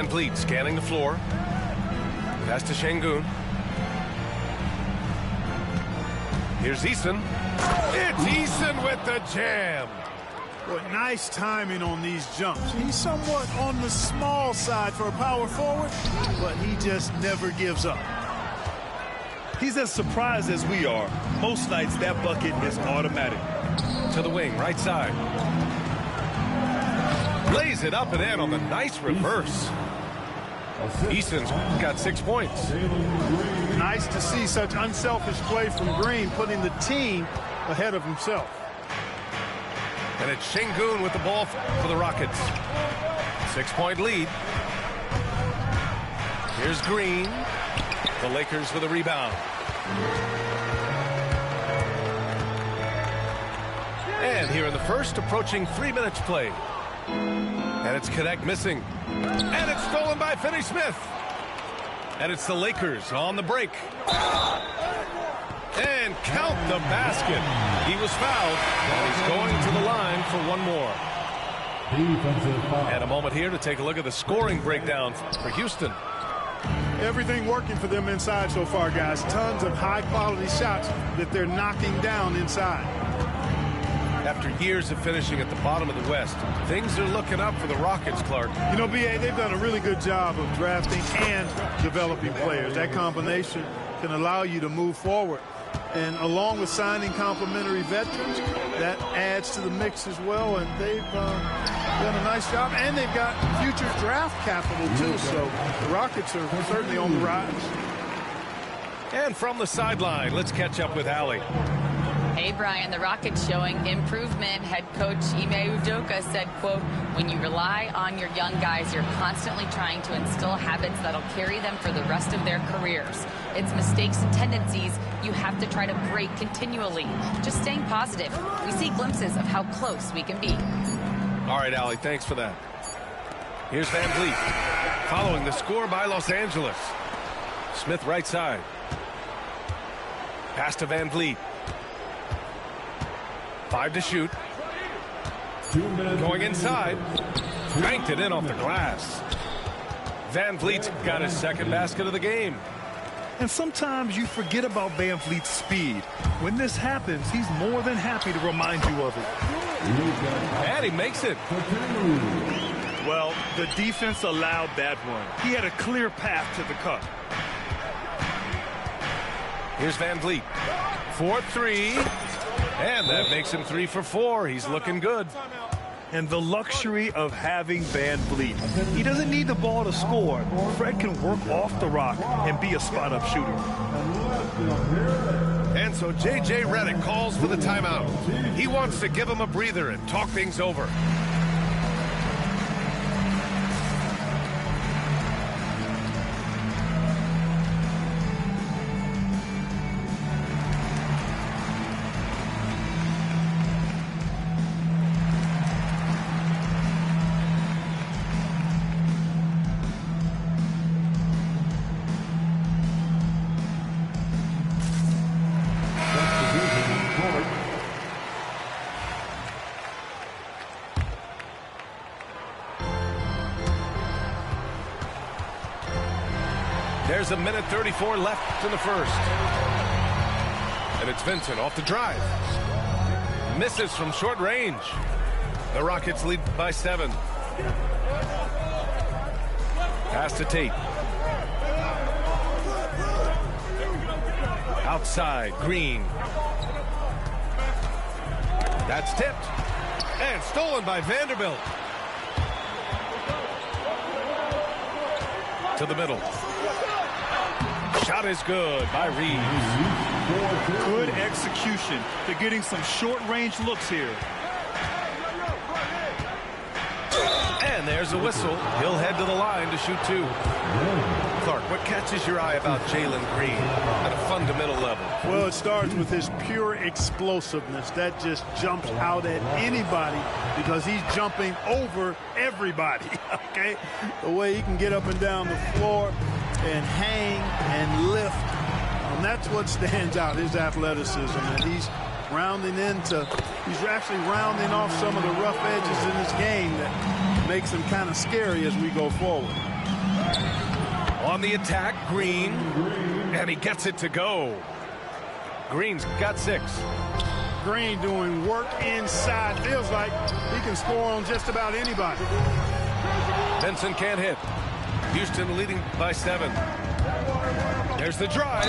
Van Vliet scanning the floor. Pass to Şengün. Here's Eason. It's Eason with the jam. Well, nice timing on these jumps. He's somewhat on the small side for a power forward, but he just never gives up. He's as surprised as we are. Most nights, that bucket is automatic. To the wing, right side. Lays it up and in on the nice reverse. Eason's got 6 points. Nice to see such unselfish play from Green, putting the team ahead of himself. And it's Şengün with the ball for the Rockets. 6-point lead. Here's Green. The Lakers with a rebound. And here in the first, approaching 3 minutes play. And it's Connect missing. And it's stolen by Finney-Smith. And it's the Lakers on the break. And count the basket. He was fouled, and he's going to the line for one more. And a moment here to take a look at the scoring breakdown for Houston. Everything working for them inside so far, guys. Tons of high-quality shots that they're knocking down inside. After years of finishing at the bottom of the West, things are looking up for the Rockets, Clark. You know, B.A., they've done a really good job of drafting and developing players. That combination can allow you to move forward. And along with signing complementary veterans, that adds to the mix as well. And they've done a nice job. And they've got future draft capital, too. So the Rockets are certainly on the rise. And from the sideline, let's catch up with Allie. Hey, Brian, the Rockets showing improvement. Head coach Nba2K25 said, quote, when you rely on your young guys, you're constantly trying to instill habits that'll carry them for the rest of their careers. It's mistakes and tendencies you have to try to break continually. Just staying positive. We see glimpses of how close we can be. All right, Allie, thanks for that. Here's Van Vliet following the score by Los Angeles. Smith right side. Pass to Van Vliet. 5 to shoot. Going inside. Banked it in off the glass. Van Vliet's got his second basket of the game. And sometimes you forget about Van Vliet's speed. When this happens, he's more than happy to remind you of it. And he makes it. Well, the defense allowed that one. He had a clear path to the cup. Here's Van Vliet. 4-3. And that makes him 3 for 4. He's looking good. And the luxury of having Van Vliet. He doesn't need the ball to score. Fred can work off the rock and be a spot-up shooter. And so J.J. Redick calls for the timeout. He wants to give him a breather and talk things over. There's a minute 34 left in the first. And it's Vincent off the drive. Misses from short range. The Rockets lead by 7. Pass to Tate. Outside, Green. That's tipped. And stolen by Vanderbilt. To the middle. Shot is good by Reeves. Good execution. They're getting some short-range looks here. And there's a whistle. He'll head to the line to shoot 2. Clark, what catches your eye about Jalen Green at a fundamental level? Well, it starts with his pure explosiveness. That just jumps out at anybody because he's jumping over everybody, okay? The way he can get up and down the floor and hang and lift. And that's what stands out, his athleticism. And he's actually rounding off some of the rough edges in his game that makes him kind of scary as we go forward. On the attack, Green. And he gets it to go. Green's got 6. Green doing work inside. Feels like he can score on just about anybody. Benson can't hit. Houston leading by 7. There's the drive.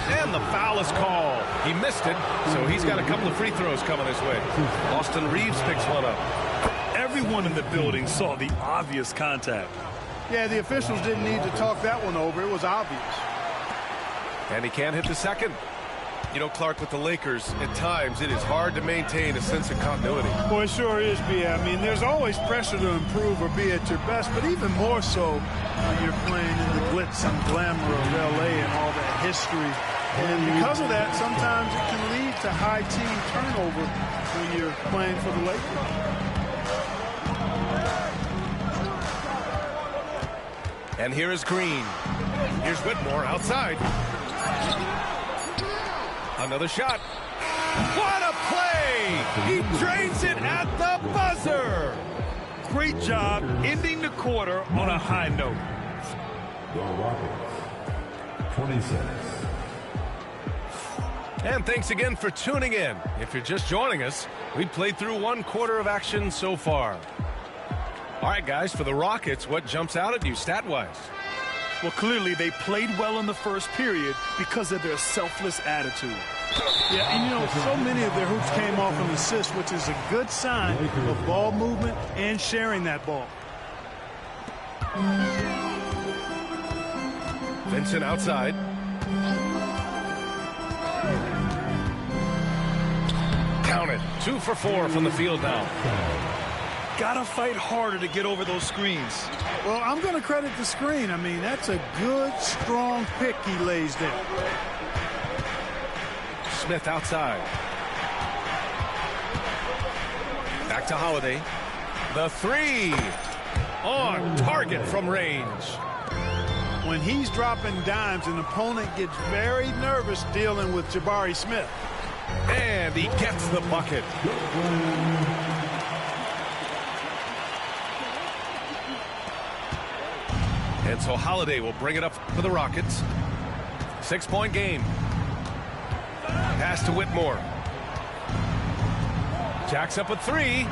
And the foul is called. He missed it, so he's got a couple of free throws coming his way. Austin Reeves picks one up. Everyone in the building saw the obvious contact. Yeah, the officials didn't need to talk that one over. It was obvious. And he can't hit the second. You know, Clark, with the Lakers, at times it is hard to maintain a sense of continuity. Well, it sure is, B. I mean, there's always pressure to improve or be at your best, but even more so when you're playing in the glitz and glamour of L.A. and all that history. And because of that, sometimes it can lead to high team turnover when you're playing for the Lakers. And here is Green. Here's Whitmore outside. Another shot. What a play! He drains it at the buzzer! Great job ending the quarter on a high note. The Rockets, 26. And thanks again for tuning in. If you're just joining us, we played through 1 quarter of action so far. All right, guys, for the Rockets, what jumps out at you stat-wise? Well, clearly they played well in the first period because of their selfless attitude. Yeah, and you know, so many of their hoops came off an assist, which is a good sign of ball movement and sharing that ball. Vincent outside. Count it. 2 for 4 from the field now. Gotta fight harder to get over those screens. Well, I'm going to credit the screen. I mean, that's a good, strong pick he lays there. Smith outside. Back to Holiday. The 3. On target from range. When he's dropping dimes, an opponent gets very nervous dealing with Jabari Smith. And he gets the bucket. And so Holiday will bring it up for the Rockets. 6-point game. Pass to Whitmore. Jacks up a 3.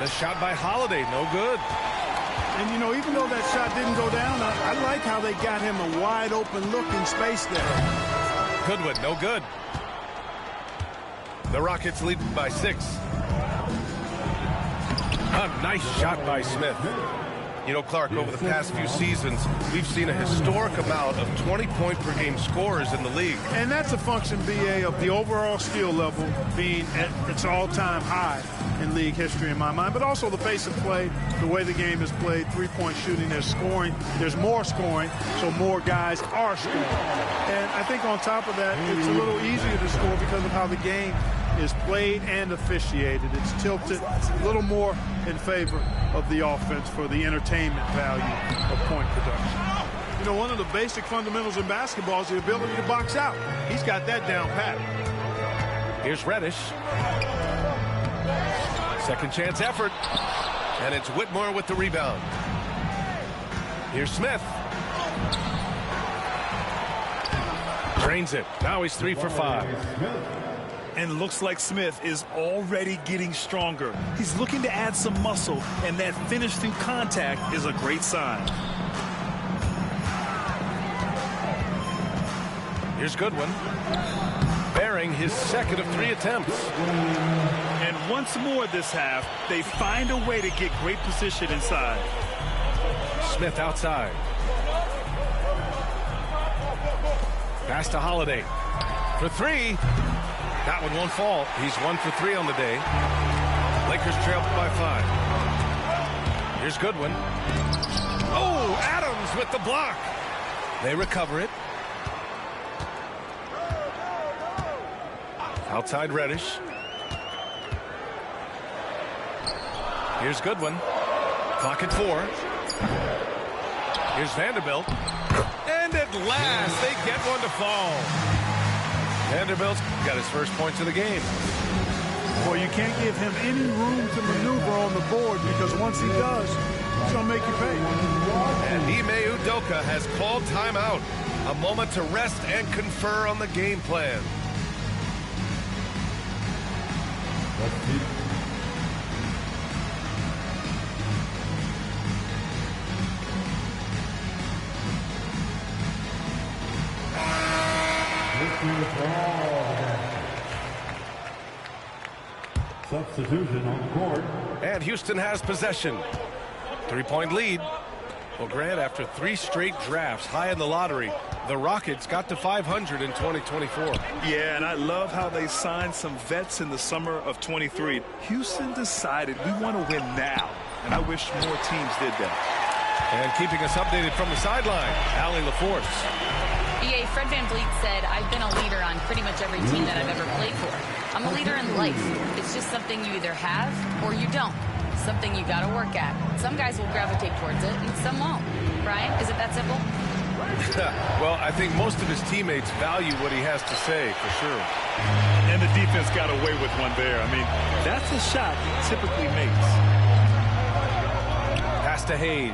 The shot by Holiday, no good. And, you know, even though that shot didn't go down, I like how they got him a wide open look in space there. Goodwin, no good. The Rockets lead by 6. A nice shot by Smith. You know, Clark, over the past few seasons, we've seen a historic amount of 20-point-per-game scorers in the league. And that's a function, B.A., of the overall skill level being at its all-time high in league history in my mind, but also the pace of play, the way the game is played, three-point shooting, there's scoring, there's more scoring, so more guys are scoring. And I think on top of that, it's a little easier to score because of how the game is played and officiated. It's tilted a little more in favor of the offense for the entertainment value of point production. You know, one of the basic fundamentals in basketball is the ability to box out. He's got that down pat. Here's Reddish. Second chance effort. And it's Whitmore with the rebound. Here's Smith. Drains it. Now he's 3 for 5. And looks like Smith is already getting stronger. He's looking to add some muscle, and that finish through contact is a great sign. Here's Goodwin. Bearing his second of 3 attempts. And once more this half, they find a way to get great position inside. Smith outside. Pass to Holiday. For 3. That one won't fall. He's 1 for 3 on the day. Lakers trail by 5. Here's Goodwin. Oh, Adams with the block. They recover it. Outside Reddish. Here's Goodwin. Clock at 4. Here's Vanderbilt. And at last, they get one to fall. Vanderbilt's got his first points of the game. Well, you can't give him any room to maneuver on the board because once he does, It's going to make you pay. And Ime Udoka has called timeout. A moment to rest and confer on the game plan. Substitution on the court. And Houston has possession. 3-point lead. Well, Grant, after 3 straight drafts high in the lottery, the Rockets got to 500 in 2024. Yeah, and I love how they signed some vets in the summer of 23. Houston decided we want to win now, and I wish more teams did that. And keeping us updated from the sideline, Allie LaForce. EA, Fred VanVleet said, I've been a leader on pretty much every team that I've ever played for. I'm a leader in life. It's just something you either have or you don't. Something you got to work at. Some guys will gravitate towards it and some won't. Brian, is it that simple? Well, I think most of his teammates value what he has to say, for sure. And the defense got away with one there. I mean, that's a shot he typically makes. Pass to Hayes.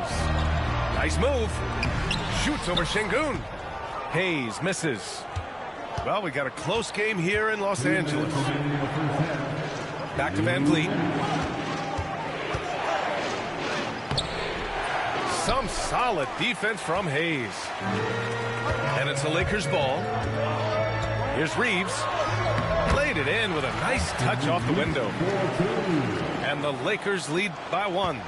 Nice move. Shoots over Şengün. Hayes misses. Well, we got a close game here in Los Angeles. Back to VanVleet. Some solid defense from Hayes. And it's a Lakers ball. Here's Reeves. Played it in with a nice touch off the window. And the Lakers lead by 1.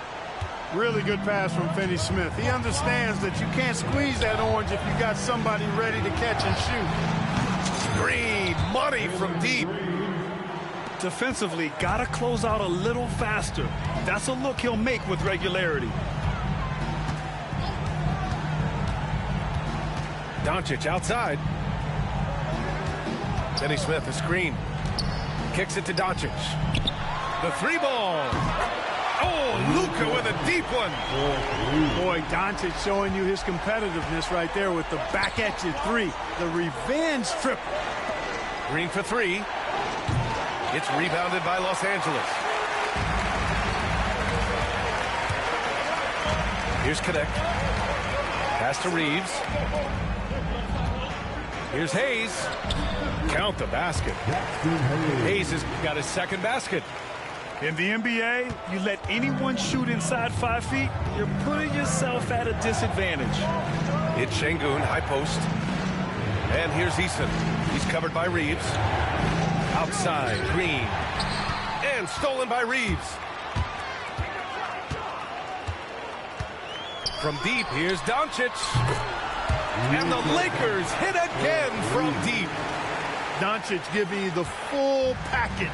Really good pass from Finney-Smith. He understands that you can't squeeze that orange if you got somebody ready to catch and shoot. Green, money from deep. Defensively, got to close out a little faster. That's a look he'll make with regularity. Doncic outside. Finney-Smith, a screen. Kicks it to Doncic. The 3-ball. Oh, Luka with a deep one. Boy, Doncic showing you his competitiveness right there with the back at you 3. The revenge triple. Green for 3. It's rebounded by Los Angeles. Here's Connect. Pass to Reeves. Here's Hayes. Count the basket. Hayes has got his second basket. In the NBA, you let anyone shoot inside 5 feet, you're putting yourself at a disadvantage. It's Şengün, high post. And here's Eason. He's covered by Reeves. Outside, Green. And stolen by Reeves. From deep, here's Doncic. And the Lakers hit again from deep. Doncic giving you the full package.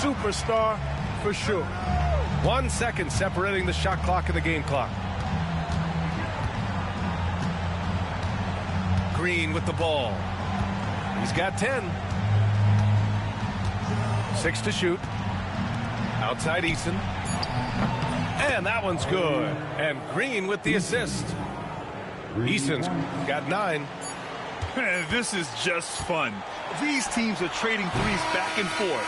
Superstar for sure. 1 second separating the shot clock and the game clock. Green with the ball. He's got 10. 6 to shoot. Outside Eason. And that one's good. And Green with the assist. Eason's got 9. This is just fun. These teams are trading threes back and forth.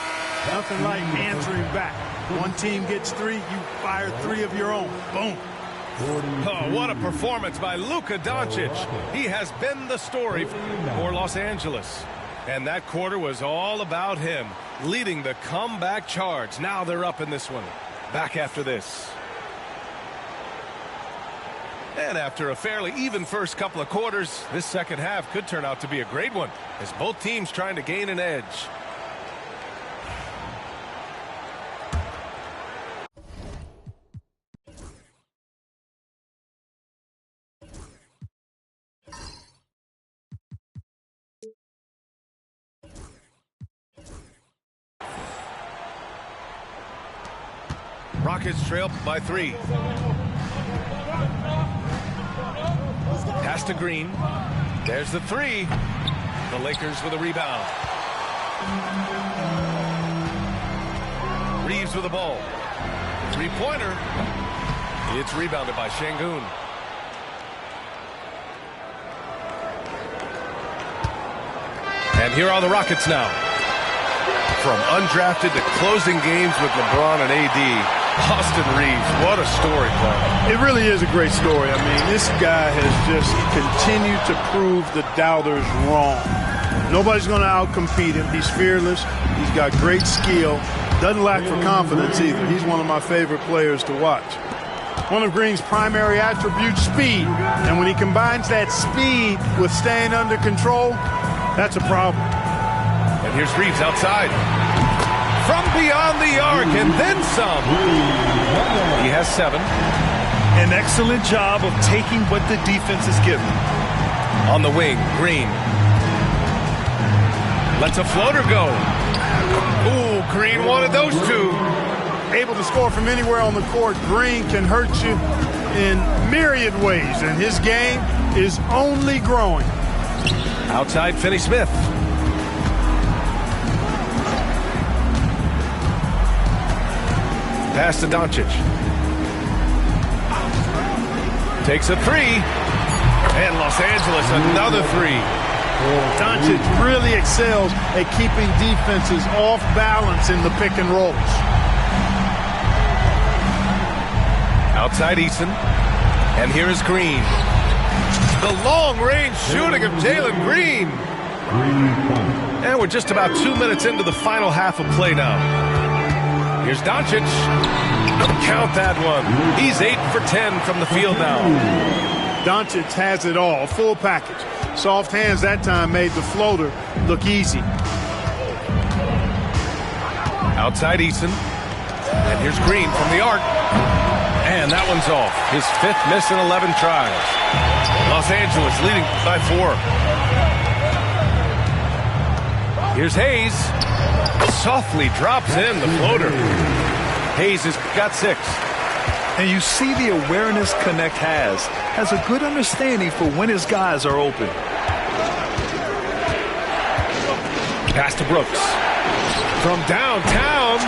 Nothing like answering back. One team gets 3, you fire 3 of your own. Boom. Oh, what a performance by Luka Doncic. He has been the story for Los Angeles. And that quarter was all about him, leading the comeback charge. Now they're up in this one. Back after this. And after a fairly even first couple of quarters, this second half could turn out to be a great one, as both teams trying to gain an edge. Rockets trail by 3. Pass to Green. There's the 3. The Lakers with a rebound. Reeves with the ball. 3-pointer. It's rebounded by Şengün. And here are the Rockets now. From undrafted to closing games with LeBron and AD, Austin Reeves, what a story, Clark. It really is a great story. I mean, this guy has just continued to prove the doubters wrong. Nobody's going to outcompete him. He's fearless. He's got great skill. Doesn't lack for confidence either. He's one of my favorite players to watch. One of Green's primary attributes, speed. And when he combines that speed with staying under control, that's a problem. And here's Reeves outside. From beyond the arc, and then some. He has 7. An excellent job of taking what the defense is given. On the wing, Green. Lets a floater go. Ooh, Green wanted those two. Able to score from anywhere on the court. Green can hurt you in myriad ways, and his game is only growing. Outside, Finney-Smith. Pass to Doncic. Takes a 3. And Los Angeles, another 3. Doncic really excels at keeping defenses off balance in the pick and rolls. Outside Eason. And here is Green. The long-range shooting of Jalen Green. And we're just about 2 minutes into the final half of play now. Here's Doncic. Count that one. He's 8 for 10 from the field now. Doncic has it all, full package. Soft hands that time made the floater look easy. Outside Eason. And here's Green from the arc. And that one's off. His 5th miss in 11 tries. Los Angeles leading by 4. Here's Hayes. Softly drops in the floater. Hayes has got 6. And you see the awareness Connect has a good understanding for when his guys are open. Pass to Brooks. From downtown.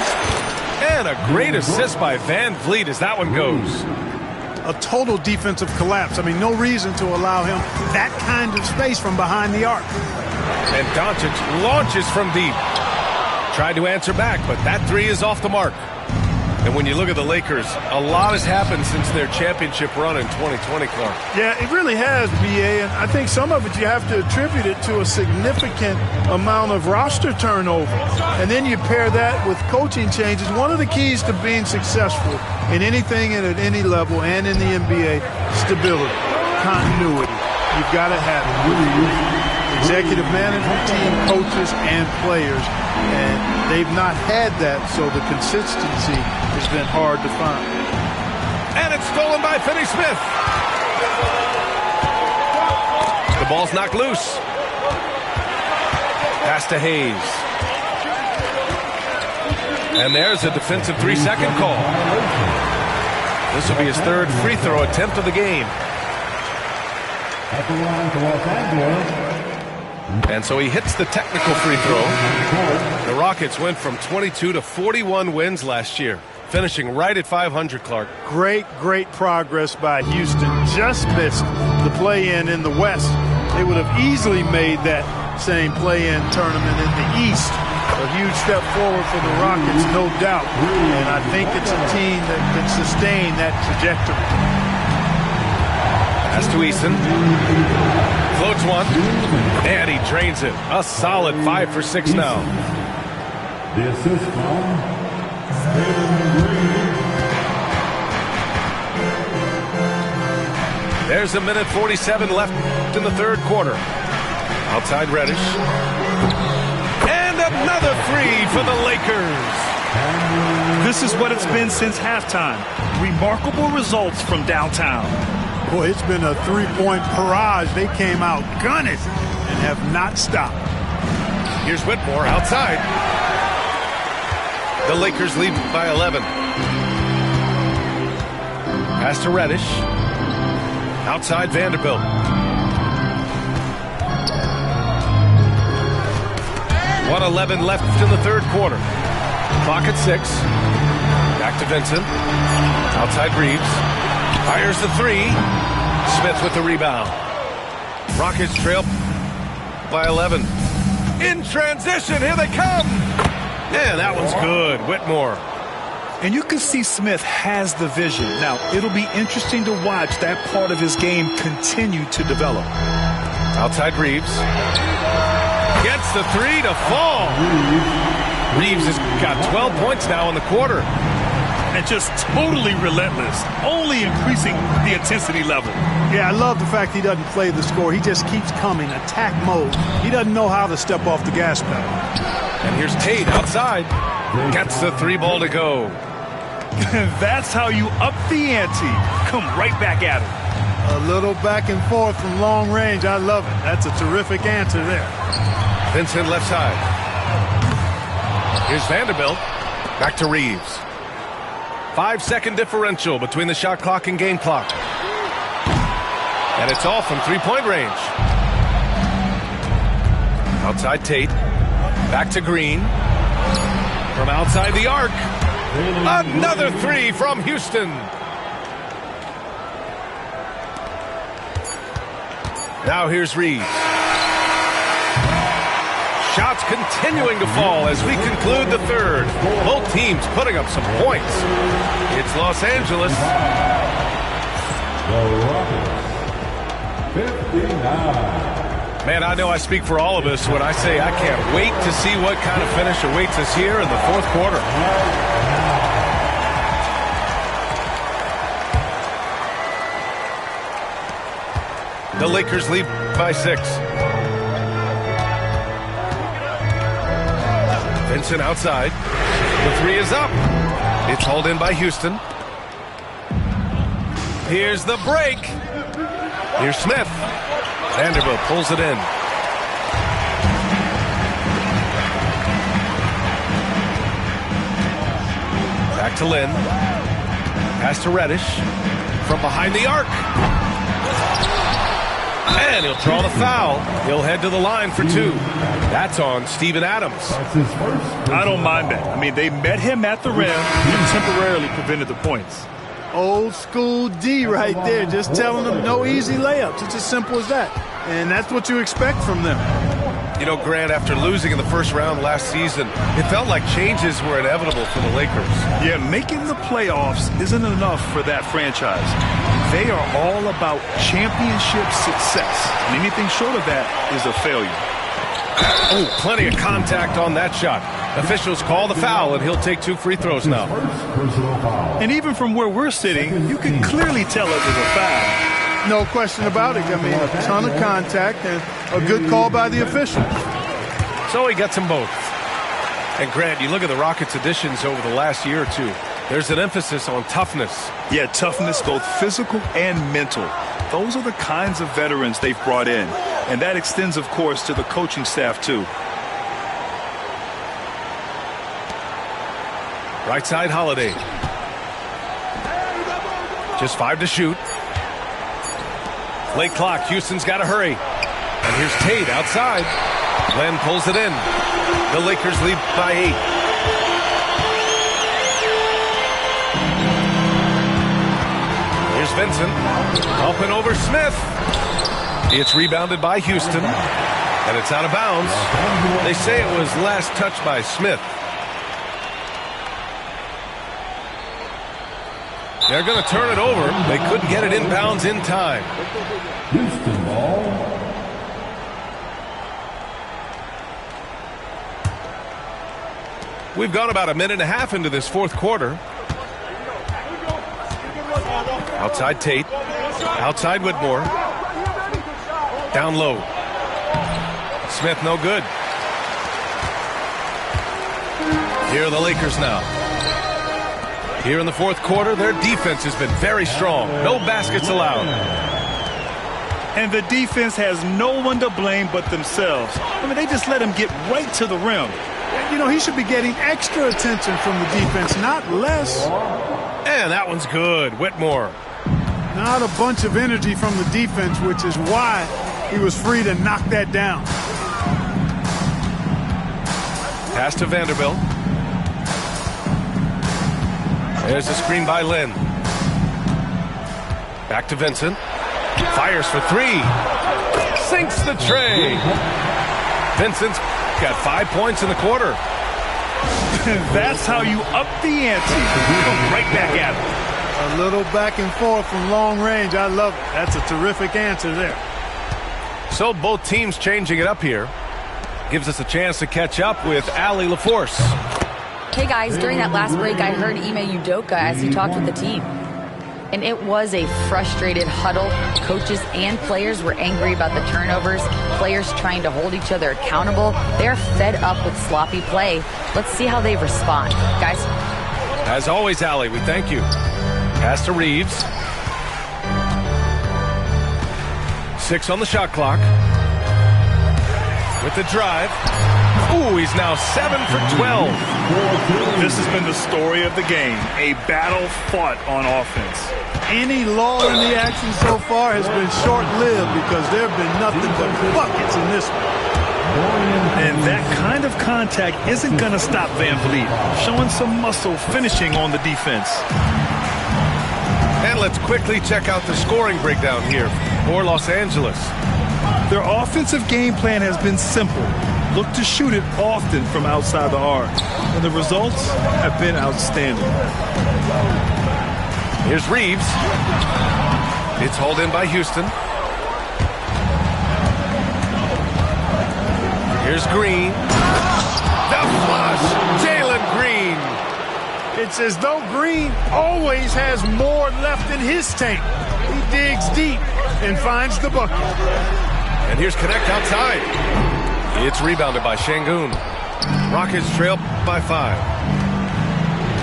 And a great assist by Van Vliet as that one goes. A total defensive collapse. I mean, no reason to allow him that kind of space from behind the arc. And Doncic launches from deep. Tried to answer back, but that 3 is off the mark. And when you look at the Lakers, a lot has happened since their championship run in 2020, Clark. Yeah, it really has, B.A., and I think some of it you have to attribute it to a significant amount of roster turnover. And then you pair that with coaching changes. One of the keys to being successful in anything and at any level and in the NBA, stability, continuity. You've got to have it. Executive management team, coaches, and players. And they've not had that, so the consistency has been hard to find. And it's stolen by Finney-Smith. The ball's knocked loose. Pass to Hayes. And there's a defensive 3-second call. This will be his 3rd free throw attempt of the game. At the line for Los Angeles. And so he hits the technical free throw. The Rockets went from 22 to 41 wins last year, finishing right at 500, Clark. Great progress by Houston. Just missed the play-in in the West. They would have easily made that same play-in tournament in the East. A huge step forward for the Rockets, no doubt. And I think it's a team that can sustain that trajectory. Pass to Eason. Floats one. And he drains it. A solid 5 for 6 now. The assist from Jalen Green. There's a minute 47 left in the 3rd quarter. Outside Reddish. And another 3 for the Lakers. This is what it's been since halftime. Remarkable results from downtown. Boy, it's been a 3-point barrage. They came out gunning and have not stopped. Here's Whitmore outside. The Lakers lead by 11. Pass to Reddish. Outside Vanderbilt. .111 left in the 3rd quarter. Clock at 6. Back to Vincent. Outside Reeves. Fires the 3. Smith with the rebound. Rockets trail by 11. In transition, here they come. And that one's good. Whitmore. And you can see Smith has the vision. Now, it'll be interesting to watch that part of his game continue to develop. Outside Reeves. Gets the three to fall. Reeves has got 12 points now in the quarter. And just totally relentless, only increasing the intensity level. Yeah, I love the fact he doesn't play the score. He just keeps coming, attack mode. He doesn't know how to step off the gas pedal. And here's Tate outside. Gets the three ball to go. That's how you up the ante. Come right back at him. A little back and forth from long range. I love it. That's a terrific answer there. Vincent left side. Here's Vanderbilt. Back to Reeves. 5-second differential between the shot clock and game clock. And it's all from three-point range. Outside Tate. Back to Green. From outside the arc. Another three from Houston. Now here's Reeves. Shots continuing to fall as we conclude the third. Both teams putting up some points. It's Los Angeles. The Rockets, 59. Man, I know I speak for all of us when I say I can't wait to see what kind of finish awaits us here in the fourth quarter. The Lakers lead by 6. Vincent outside. The three is up. It's hauled in by Houston. Here's the break. Here's Smith. Vanderbilt pulls it in. Back to Lynn. Pass to Reddish. From behind the arc. And he'll draw the foul. He'll head to the line for 2. That's on Steven Adams. I don't mind that. I mean, they met him at the rim and temporarily prevented the points. Old school D right there, just telling them no easy layups. It's as simple as that. And that's what you expect from them. You know, Grant, after losing in the first round last season, it felt like changes were inevitable for the Lakers. Yeah, making the playoffs isn't enough for that franchise. They are all about championship success. And anything short of that is a failure. Oh, plenty of contact on that shot. Officials call the foul, and he'll take 2 free throws now. And even from where we're sitting, you can clearly tell it was a foul. No question about it. I mean, a ton of contact and a good call by the official. So he gets them both. And Grant, you look at the Rockets' additions over the last year or two. There's an emphasis on toughness. Yeah, toughness, both physical and mental. Those are the kinds of veterans they've brought in. And that extends, of course, to the coaching staff, too. Right side, Holiday. Just 5 to shoot. Late clock. Houston's got to hurry. And here's Tate outside. Len pulls it in. The Lakers lead by 8. Here's Vincent. Up and over Smith. It's rebounded by Houston. And it's out of bounds. They say it was last touched by Smith. They're going to turn it over. They couldn't get it inbounds in time. Houston ball. We've gone about a minute and a half into this fourth quarter. Outside Tate. Outside Whitmore. Down low. Smith no good. Here are the Lakers now. Here in the fourth quarter, their defense has been very strong. No baskets allowed. And the defense has no one to blame but themselves. I mean, they just let him get right to the rim. You know, he should be getting extra attention from the defense, not less. And that one's good. Whitmore. Not a bunch of energy from the defense, which is why he was free to knock that down. Pass to Vanderbilt. There's a screen by Lynn. Back to Vincent. Fires for 3. Sinks the tray. Vincent's got 5 points in the quarter. That's how you up the ante. Come right back at him. A little back and forth from long range. I love it. That's a terrific answer there. So both teams changing it up here. Gives us a chance to catch up with Allie LaForce. Hey guys, during that last break, I heard Ime Udoka as he talked with the team. And it was a frustrated huddle. Coaches and players were angry about the turnovers. Players trying to hold each other accountable. They're fed up with sloppy play. Let's see how they respond. Guys. As always, Allie, we thank you. Pass to Reeves. 6 on the shot clock. With the drive. Ooh, he's now 7 for 12. This has been the story of the game. A battle fought on offense. Any lull in the action so far has been short-lived because there have been nothing but buckets in this one. And that kind of contact isn't going to stop Van Vliet. Showing some muscle finishing on the defense. And let's quickly check out the scoring breakdown here for Los Angeles. Their offensive game plan has been simple. Look to shoot it often from outside the arc. And the results have been outstanding. Here's Reeves. It's hauled in by Houston. Here's Green. The flush! Jalen Green! It's as though Green always has more left in his tank. He digs deep and finds the bucket. And here's Connect outside. It's rebounded by Şengün. Rockets trail by 5.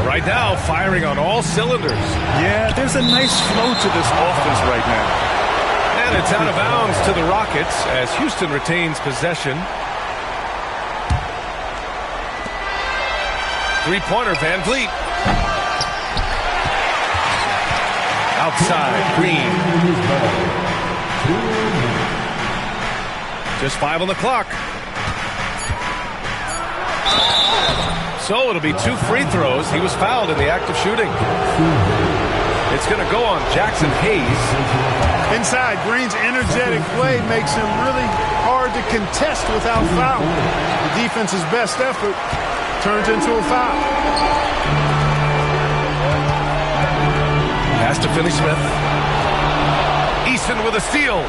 Right now, firing on all cylinders. Yeah, there's a nice flow to this offense right now. And it's out of bounds to the Rockets as Houston retains possession. Three-pointer, Van Vliet. Outside, Green. Just 5 on the clock. So it'll be 2 free throws. He was fouled in the act of shooting. It's going to go on Jackson Hayes. Inside, Green's energetic play makes him really hard to contest without foul. The defense's best effort turns into a foul. Pass to Finney-Smith. Easton with a steal.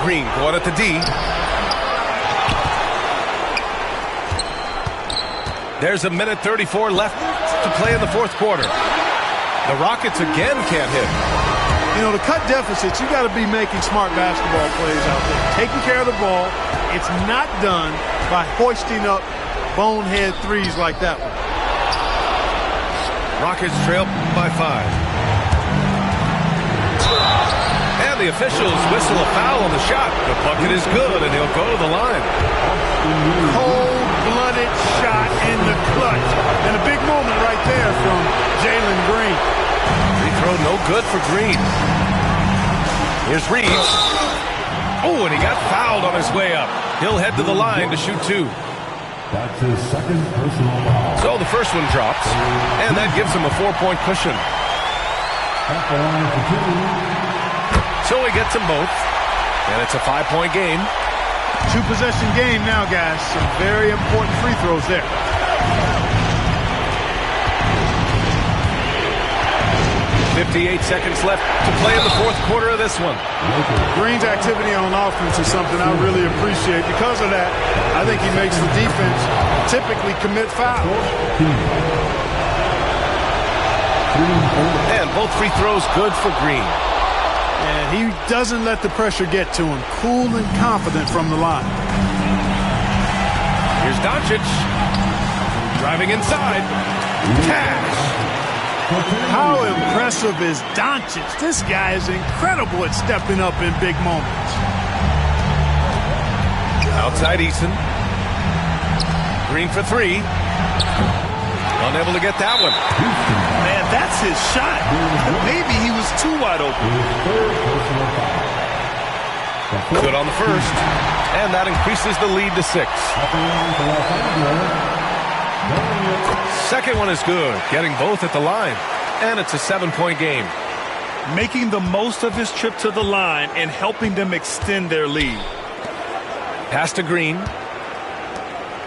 Green going at the D. There's a minute 34 left to play in the fourth quarter. The Rockets again can't hit. You know, to cut deficits, you got to be making smart basketball plays out there. Taking care of the ball. It's not done by hoisting up bonehead threes like that one. Rockets trail by 5. And the officials whistle a foul on the shot. The bucket is good, and he'll go to the line. Cold-blooded shot in the clutch. And a big moment right there from Jalen Green. Free throw no good for Green. Here's Reeves. Oh, and he got fouled on his way up. He'll head to the line to shoot 2. That's his second personal foul. So the first one drops, and that gives him a 4-point cushion. At the line for 2. So he gets them both, and it's a 5-point game. 2-possession game now, guys. Some very important free throws there. 58 seconds left to play in the fourth quarter of this one. Green's activity on offense is something I really appreciate. Because of that, I think he makes the defense typically commit fouls. And both free throws good for Green. And he doesn't let the pressure get to him. Cool and confident from the line. Here's Doncic. Driving inside. Cash. How impressive is Doncic? This guy is incredible at stepping up in big moments. Outside Easton. Green for 3. Unable to get that one. Man, that's his shot. Maybe he was too wide open. Good on the first. And that increases the lead to 6. Second one is good. Getting both at the line. And it's a 7-point game. Making the most of his trip to the line and helping them extend their lead. Pass to Green.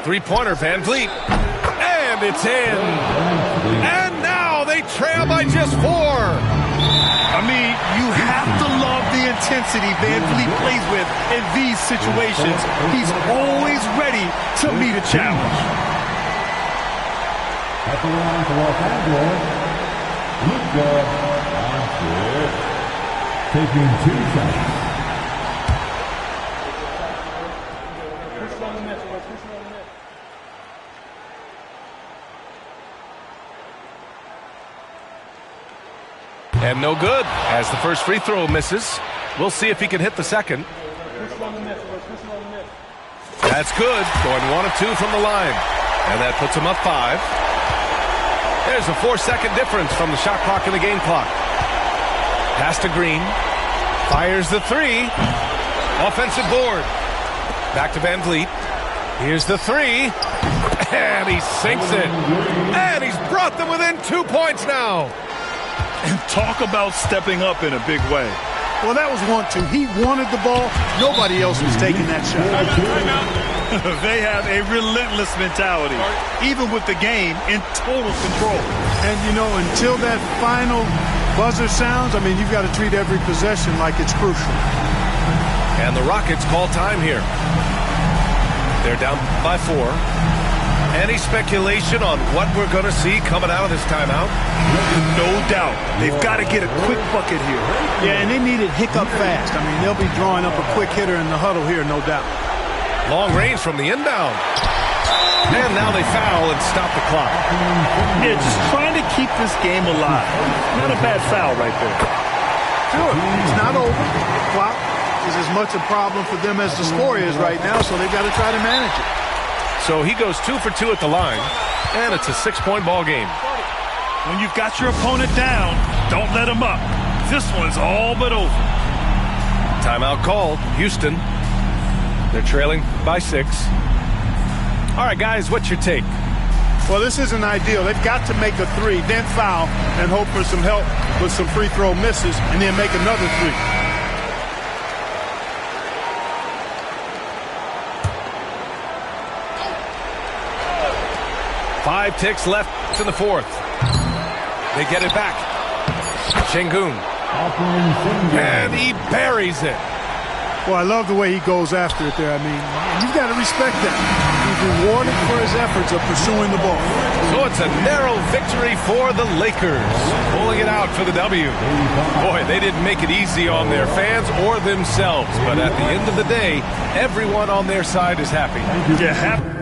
Three-pointer, Van Vliet. And it's in. And now they trail by just 4. I mean, you have to love the intensity Van Vliet plays with in these situations. He's always ready to meet a challenge. At the line for Los Angeles, Luka Doncic, taking 2 shots. And no good, as the first free throw misses. We'll see if he can hit the second. That's good, going 1 of 2 from the line. And that puts him up 5. There's a 4-second difference from the shot clock and the game clock. Pass to Green. Fires the 3. Offensive board. Back to Van Vliet. Here's the 3. And he sinks it. And he's brought them within 2 points now. And talk about stepping up in a big way. Well, that was 1-2. He wanted the ball. Nobody else was taking that shot. They have a relentless mentality, even with the game in total control. And, you know, until that final buzzer sounds, I mean, you've got to treat every possession like it's crucial. And the Rockets call time here. They're down by 4. Any speculation on what we're going to see coming out of this timeout? No doubt. They've got to get a quick bucket here. Yeah, and they need it hiccup fast. I mean, they'll be drawing up a quick hitter in the huddle here, no doubt. Long range from the inbound. And now they foul and stop the clock. Yeah, just trying to keep this game alive. Not a bad foul right there. Sure, it's not over. The clock is as much a problem for them as the score is right now, so they've got to try to manage it. So he goes 2 for 2 at the line, and it's a 6-point ball game. When you've got your opponent down, don't let him up. This one's all but over. Timeout called. Houston. They're trailing by 6. All right, guys, what's your take? Well, this isn't ideal. They've got to make a 3, then foul, and hope for some help with some free throw misses, and then make another 3. 5 ticks left in the 4th. They get it back. Şengün. And he buries it. Well, I love the way he goes after it there. I mean, you've got to respect that. He's rewarded for his efforts of pursuing the ball. So it's a narrow victory for the Lakers. Pulling it out for the W. Boy, they didn't make it easy on their fans or themselves. But at the end of the day, everyone on their side is happy. Yeah, happy.